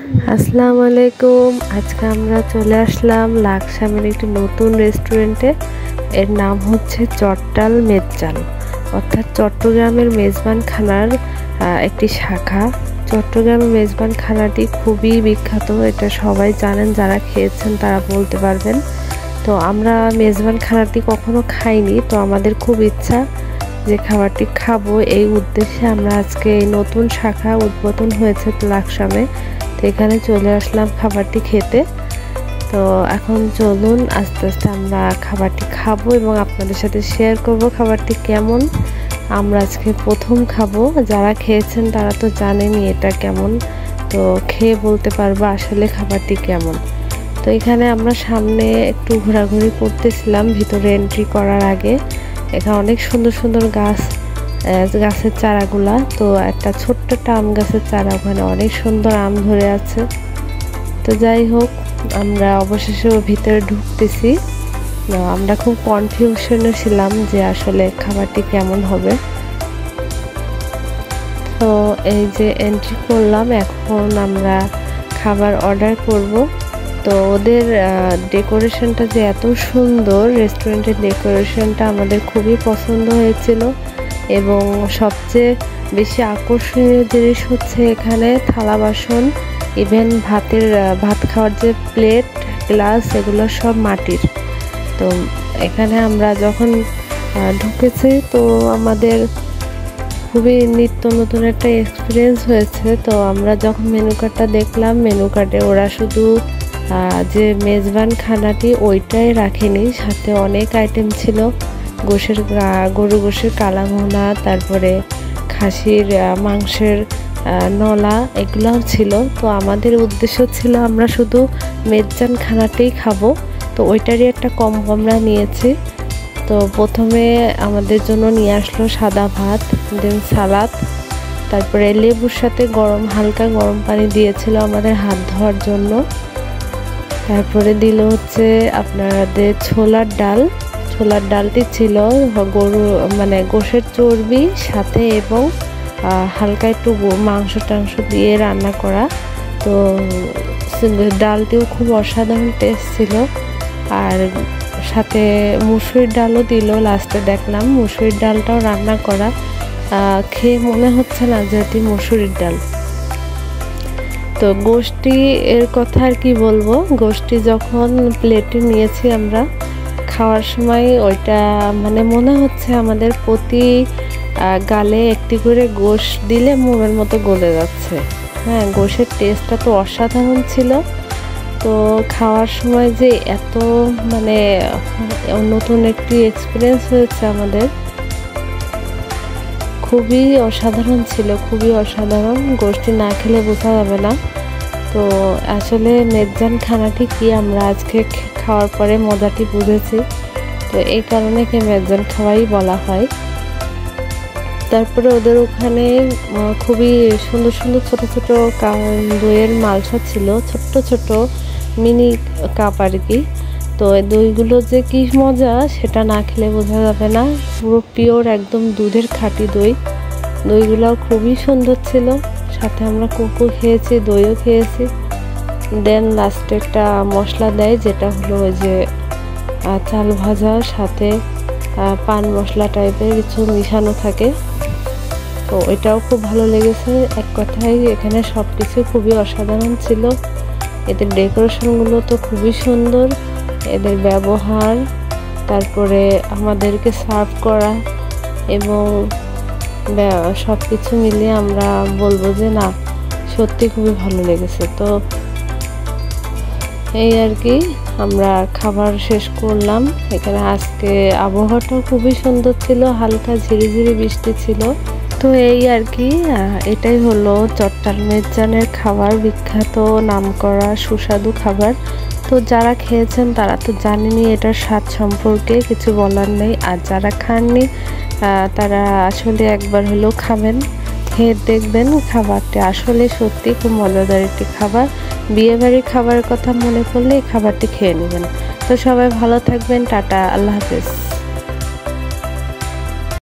আসসালামু আলাইকুম। আজকে আমরা চলে আসলাম লাকসামের একটি নতুন রেস্টুরেন্টে। এর নাম হচ্ছে চট্টাল মেজবান, অর্থাৎ চট্টগ্রামের মেজবান খানার একটি শাখা। চট্টগ্রামের মেজবান খানাটি খুবই বিখ্যাত, এটা সবাই জানেন, যারা খেয়েছেন তারা বলতে পারবেন। তো আমরা মেজবান খানাটি কখনো খাইনি, তো আমাদের খুব ইচ্ছা যে খাবারটি খাবো। এই উদ্দেশ্যে আমরা আজকে এই নতুন শাখা উদ্বোধন হয়েছে লাকসামে, তো এখানে চলে আসলাম খাবারটি খেতে। তো এখন চলুন আস্তে আস্তে আমরা খাবারটি খাবো এবং আপনাদের সাথে শেয়ার করব খাবারটি কেমন। আমরা আজকে প্রথম খাবো, যারা খেয়েছেন তারা তো জানেনই এটা কেমন, তো খেয়ে বলতে পারবো আসলে খাবারটি কেমন। তো এখানে আমরা সামনে একটু ঘোরাঘুরি করতেছিলাম ভিতরে এন্ট্রি করার আগে। এখানে অনেক সুন্দর সুন্দর গাছের চারাগুলা, তো একটা ছোট্ট আম গাছের চারা, ওখানে অনেক সুন্দর আম ধরে আছে। তো যাই হোক, আমরা অবশেষে ভিতরে ঢুকতেছি। আমরা খুব কনফিউশনে ছিলাম যে আসলে খাবারটি কেমন হবে। তো এই যে এন্ট্রি করলাম, এখন আমরা খাবার অর্ডার করব। তো ওদের ডেকোরেশনটা যে এত সুন্দর, রেস্টুরেন্টের ডেকোরেশনটা আমাদের খুবই পছন্দ হয়েছিল। এবং সবচেয়ে বেশি আকর্ষণীয় জিনিস হচ্ছে এখানে থালা বাসন, ইভেন ভাত খাওয়ার যে প্লেট গ্লাস, এগুলো সব মাটির। তো এখানে আমরা যখন ঢুকেছি, তো আমাদের খুবই নিত্য নতুন একটা এক্সপিরিয়েন্স হয়েছে। তো আমরা যখন মেনু কার্ডটা দেখলাম, মেনু কার্ডে ওরা শুধু যে মেজবান খানাটি ওইটাই রাখেনি, সাথে অনেক আইটেম ছিল। গরু গোশের কালাভুনা, তারপরে খাসির মাংসের নলা, এগুলোও ছিল। তো আমাদের উদ্দেশ্য ছিল আমরা শুধু মেজবান খানাটাই খাবো, তো ওইটারই একটা কম্বো আমরা নিয়েছি। তো প্রথমে আমাদের জন্য নিয়ে আসলো সাদা ভাত, দেন সালাদ, তারপরে লেবুর সাথে হালকা গরম পানি দিয়েছিল আমাদের হাত ধোয়ার জন্য। তারপরে দিল হচ্ছে আপনাদের ছোলার ডালটি ছিল গোশের চর্বি সাথে, এবং হালকা একটু মাংস টাংস দিয়ে রান্না করা। তো ডালটিও খুব অসাধারণ টেস্ট ছিল। আর সাথে মুসুরির ডালও দিল, লাস্টে দেখলাম মুসুরির ডালটাও রান্না করা। খেয়ে মনে হচ্ছে না যে এটি মুসুরির ডাল। তো গোশটি এর কথা আর কি বলবো, গোশটি যখন প্লেটে নিয়েছি আমরা খাওয়ার সময়, ওইটা মনে হচ্ছে আমাদের প্রতি গালে একটি করে গোশ দিলে মোমের মতো গলে যাচ্ছে। হ্যাঁ, গোশের টেস্টটা তো অসাধারণ ছিল। তো খাওয়ার সময় যে এত নতুন একটি এক্সপিরিয়েন্স হয়েছে আমাদের, খুবই অসাধারণ ছিল, খুবই অসাধারণ। গোশটি না খেলে বোঝা যাবে না। তো আসলে মেজবান খানাটি কি আমরা আজকে খাওয়ার পরে মজাটি বুঝেছি। তো এই কারণে মেজবান খাওয়াই বলা হয়। তারপরে ওদের ওখানে খুবই সুন্দর সুন্দর ছোট ছোট দইয়ের মালসা ছিল, ছোট্ট ছোট মিনি কাপ আর কি। তো এই দইগুলো যে কি মজা, সেটা না খেলে বোঝা যাবে না। পুরো পিওর একদম দুধের খাঁটি দইগুলো খুবই সুন্দর ছিল। সাথে আমরা কোকো খেয়েছি, দইও খেয়েছি। দেন লাস্টে একটা মশলা দেয়, যেটা হলো ওই যে চাল ভাজা, সাথে পান মশলা টাইপের কিছু মিশানো থাকে। তো ওইটাও খুব ভালো লেগেছে। এক কথায় এখানে সব কিছু খুবই অসাধারণ ছিল। এদের ডেকোরেশনগুলো তো খুবই সুন্দর, এদের ব্যবহার, তারপরে আমাদেরকে সার্ভ করা, এবং সব কিছু মিলিয়ে আমরা বলবো যে না, সত্যি খুবই ভালো লেগেছে। তো এই আর কি, আমরা খাবার শেষ করলাম। এখানে আজকে আবহাওয়াটাও খুবই সুন্দর ছিল, হালকা ঝিরিঝিরি বৃষ্টি ছিল। তো এই আর কি, এটাই হলো চট্টাল মেজবানের খাবার, বিখ্যাত নামকরা সুস্বাদু খাবার। তো যারা খেয়েছেন তারা তো জানেনই এটার স্বাদ সম্পর্কে, কিছু বলার নেই। আর যারা খাননি তারা আসলে একবার হলেও খাবেন, খেয়ে দেখবেন। খাবারটি আসলে সত্যি খুব মজাদার একটি খাবার। বিয়েবাড়ির খাবারের কথা মনে পড়লে এই খাবারটি খেয়ে নেবেন। তো সবাই ভালো থাকবেন, টাটা, আল্লাহ হাফেজ।